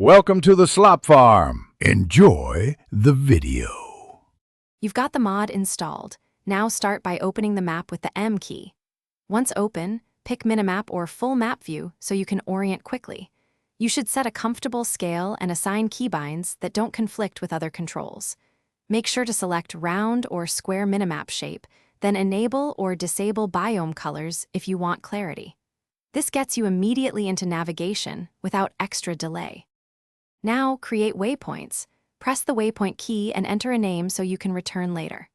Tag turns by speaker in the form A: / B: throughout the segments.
A: Welcome to the Slop Farm. Enjoy the video.
B: You've got the mod installed. Now start by opening the map with the M key. Once open, pick Minimap or Full Map View so you can orient quickly. You should set a comfortable scale and assign keybinds that don't conflict with other controls. Make sure to select round or square minimap shape, then enable or disable biome colors if you want clarity. This gets you immediately into navigation without extra delay. Now create waypoints. Press the waypoint key and enter a name so you can return later.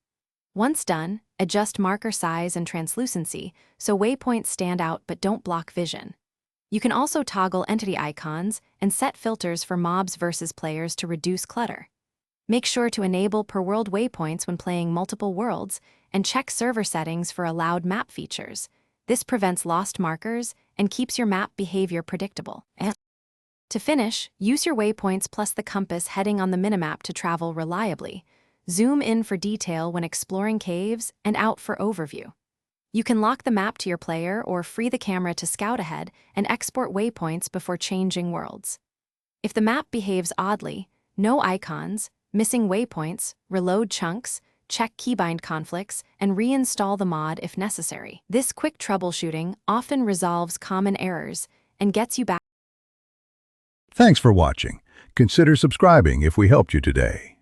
B: Once done, adjust marker size and translucency so waypoints stand out but don't block vision. You can also toggle entity icons and set filters for mobs versus players to reduce clutter. Make sure to enable per-world waypoints when playing multiple worlds and check server settings for allowed map features. This prevents lost markers and keeps your map behavior predictable. To finish, use your waypoints plus the compass heading on the minimap to travel reliably. Zoom in for detail when exploring caves and out for overview. You can lock the map to your player or free the camera to scout ahead and export waypoints before changing worlds. If the map behaves oddly, no icons, missing waypoints, reload chunks, check keybind conflicts, and reinstall the mod if necessary. This quick troubleshooting often resolves common errors and gets you back.
A: Thanks for watching. Consider subscribing if we helped you today.